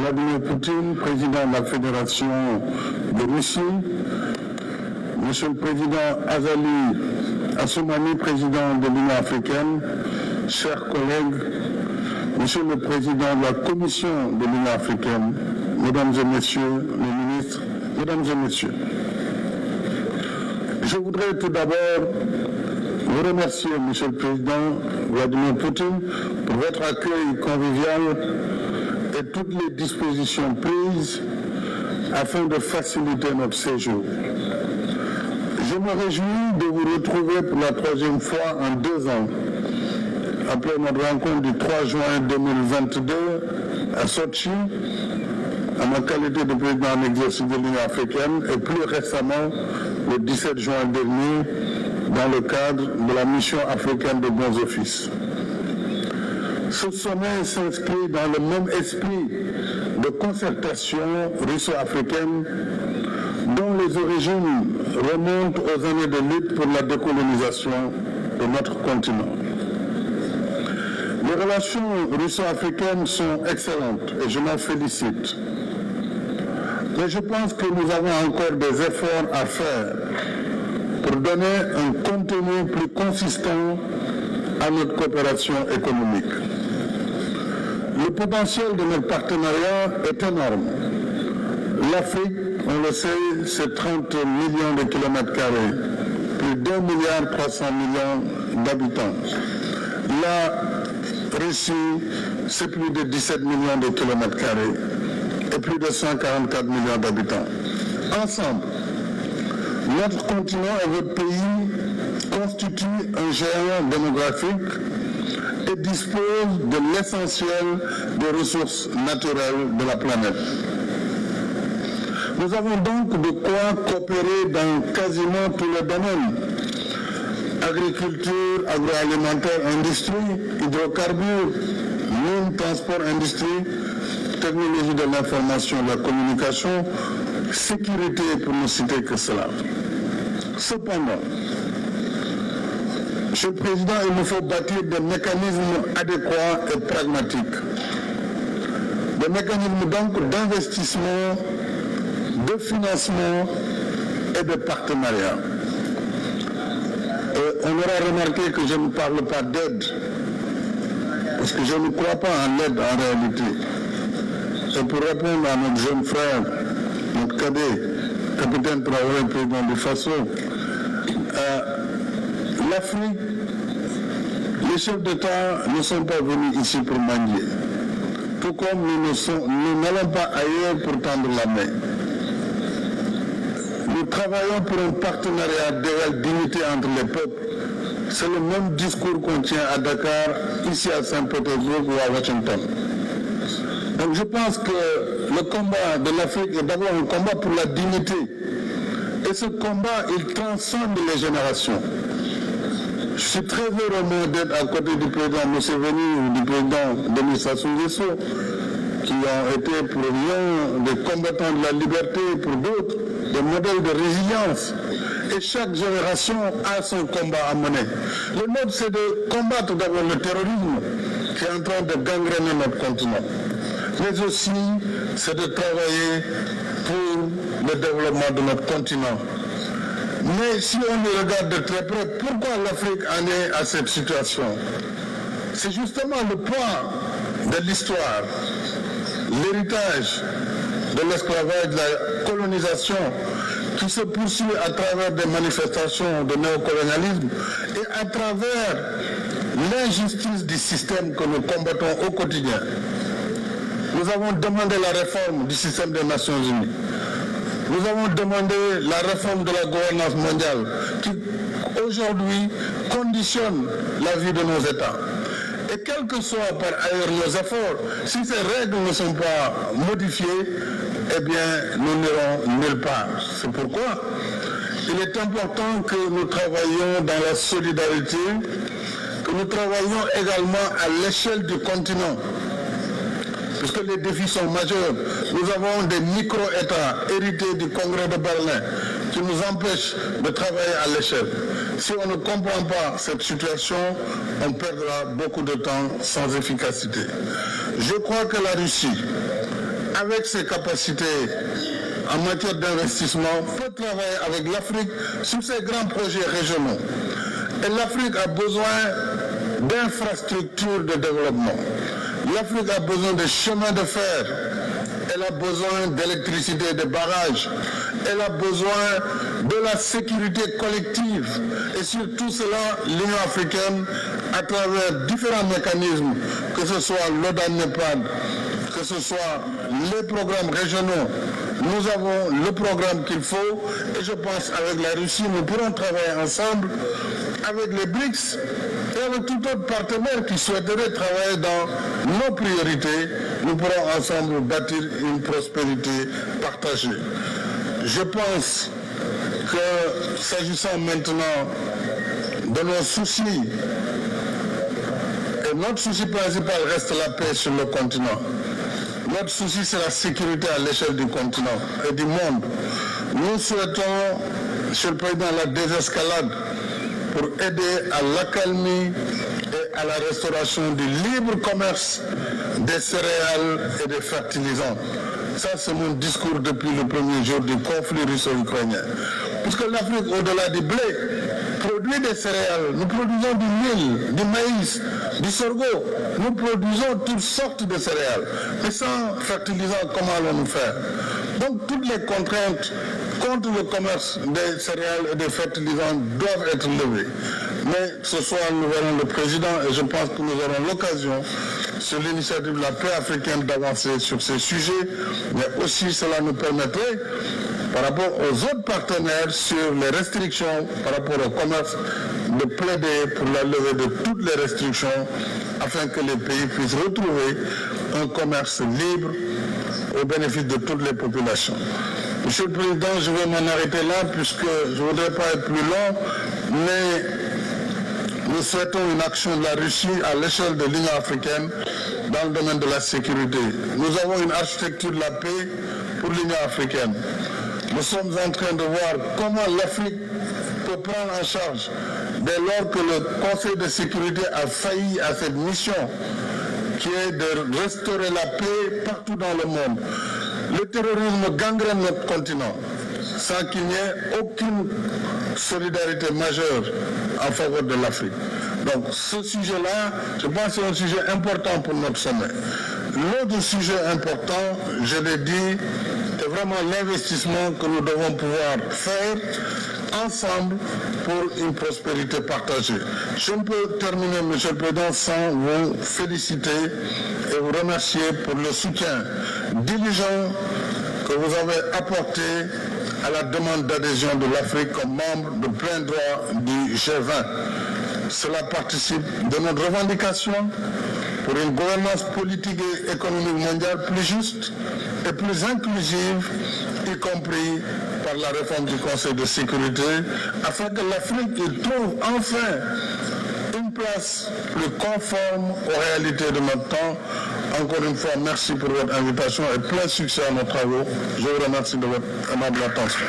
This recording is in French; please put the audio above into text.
Vladimir Poutine, président de la Fédération de Russie, Monsieur le Président Azali Assoumani, président de l'Union africaine, chers collègues, Monsieur le Président de la Commission de l'Union africaine, Mesdames et Messieurs les ministres, Mesdames et Messieurs, je voudrais tout d'abord vous remercier, Monsieur le Président Vladimir Poutine, pour votre accueil convivial et toutes les dispositions prises afin de faciliter notre séjour. Je me réjouis de vous retrouver pour la troisième fois en 2 ans, après notre rencontre du 3 juin 2022 à Sochi, à ma qualité de président en exercice de l'Union africaine, et plus récemment, le 17 juin dernier, dans le cadre de la mission africaine de bons offices. Ce sommet s'inscrit dans le même esprit de concertation russo-africaine dont les origines remontent aux années de lutte pour la décolonisation de notre continent. Les relations russo-africaines sont excellentes et je m'en félicite. Mais je pense que nous avons encore des efforts à faire pour donner un contenu plus consistant à notre coopération économique. Le potentiel de notre partenariat est énorme. L'Afrique, on le sait, c'est 30 millions de kilomètres carrés, plus d'1,3 milliard d'habitants. La Russie, c'est plus de 17 millions de kilomètres carrés et plus de 144 millions d'habitants. Ensemble, notre continent et votre pays constituent un géant démographique et disposent de l'essentiel des ressources naturelles de la planète. Nous avons donc de quoi coopérer dans quasiment tous les domaines. Agriculture, agroalimentaire, industrie, hydrocarbures, mines, transport, industrie, technologie de l'information et de la communication, sécurité, pour ne citer que cela. Cependant, Monsieur le Président, il nous faut bâtir des mécanismes adéquats et pragmatiques. Des mécanismes donc d'investissement, de financement et de partenariat. Et on aura remarqué que je ne parle pas d'aide, parce que je ne crois pas en l'aide en réalité. Et pour répondre à notre jeune frère, notre cadet, capitaine Traoré, président du FASO, l'Afrique, les chefs d'État ne sont pas venus ici pour mendier. Tout comme nous n'allons pas ailleurs pour tendre la main. Nous travaillons pour un partenariat d'égale dignité entre les peuples. C'est le même discours qu'on tient à Dakar, ici à Saint-Pétersbourg ou à Washington. Donc je pense que le combat de l'Afrique est d'abord un combat pour la dignité. Et ce combat, il transcende les générations. Je suis très heureux d'être à côté du président Museveni ou du président Denis Sassou Nguesso, qui ont été pour l'un des combattants de la liberté, pour d'autres, des modèles de résilience. Et chaque génération a son combat à mener. Le nôtre, c'est de combattre d'abord le terrorisme qui est en train de gangréner notre continent. Mais aussi, c'est de travailler pour le développement de notre continent. Mais si on le regarde de très près, pourquoi l'Afrique en est à cette situation? C'est justement le poids de l'histoire, l'héritage de l'esclavage, de la colonisation, qui se poursuit à travers des manifestations de néocolonialisme et à travers l'injustice du système que nous combattons au quotidien. Nous avons demandé la réforme du système des Nations Unies. Nous avons demandé la réforme de la gouvernance mondiale qui, aujourd'hui, conditionne la vie de nos États. Et quel que soit par ailleurs nos efforts, si ces règles ne sont pas modifiées, eh bien, nous n'irons nulle part. C'est pourquoi il est important que nous travaillions dans la solidarité, que nous travaillions également à l'échelle du continent. Puisque les défis sont majeurs. Nous avons des micro-États hérités du Congrès de Berlin qui nous empêchent de travailler à l'échelle. Si on ne comprend pas cette situation, on perdra beaucoup de temps sans efficacité. Je crois que la Russie avec ses capacités en matière d'investissement, peut travailler avec l'Afrique sur ces grands projets régionaux. Et l'Afrique a besoin d'infrastructures de développement. L'Afrique a besoin de chemins de fer. Elle a besoin d'électricité, de barrages. Elle a besoin de la sécurité collective. Et sur tout cela, l'Union africaine, à travers différents mécanismes, que ce soit l'ODA-NEPAD, que ce soit les programmes régionaux, nous avons le programme qu'il faut. Et je pense avec la Russie, nous pourrons travailler ensemble avec les BRICS et avec tout autre partenaire qui souhaiterait travailler dans nos priorités. Nous pourrons ensemble bâtir une prospérité partagée. Je pense que s'agissant maintenant de nos soucis, et notre souci principal reste la paix sur le continent. Notre souci, c'est la sécurité à l'échelle du continent et du monde. Nous souhaitons, Monsieur le Président, la désescalade pour aider à l'accalmie et à la restauration du libre commerce des céréales et des fertilisants. Ça, c'est mon discours depuis le premier jour du conflit russo-ukrainien. Puisque l'Afrique, au-delà du blé, produit des céréales. Nous produisons du mil, du maïs, du sorgho. Nous produisons toutes sortes de céréales. Mais sans fertilisants, comment allons-nous faire? Donc, toutes les contraintes contre le commerce des céréales et des fertilisants doivent être levées. Mais ce soir, nous verrons le président et je pense que nous aurons l'occasion, sur l'initiative de la paix africaine, d'avancer sur ces sujets. Mais aussi, cela nous permettrait, par rapport aux autres partenaires, sur les restrictions, par rapport au commerce, de plaider pour la levée de toutes les restrictions afin que les pays puissent retrouver un commerce libre au bénéfice de toutes les populations. Monsieur le Président, je vais m'en arrêter là puisque je ne voudrais pas être plus long, mais nous souhaitons une action de la Russie à l'échelle de l'Union africaine dans le domaine de la sécurité. Nous avons une architecture de la paix pour l'Union africaine. Nous sommes en train de voir comment l'Afrique peut prendre en charge dès lors que le Conseil de sécurité a failli à cette mission qui est de restaurer la paix partout dans le monde. Le terrorisme gangrène notre continent sans qu'il n'y ait aucune solidarité majeure en faveur de l'Afrique. Donc ce sujet-là, je pense que c'est un sujet important pour notre sommet. L'autre sujet important, je l'ai dit, est vraiment l'investissement que nous devons pouvoir faire ensemble pour une prospérité partagée. Je ne peux terminer, Monsieur le Président, sans vous féliciter et vous remercier pour le soutien diligent que vous avez apporté à la demande d'adhésion de l'Afrique comme membre de plein droit du G20. Cela participe de notre revendication pour une gouvernance politique et économique mondiale plus juste et plus inclusive, y compris par la réforme du Conseil de sécurité, afin que l'Afrique trouve enfin une place plus conforme aux réalités de notre temps. Encore une fois, merci pour votre invitation et plein succès à nos travaux. Je vous remercie de votre aimable attention.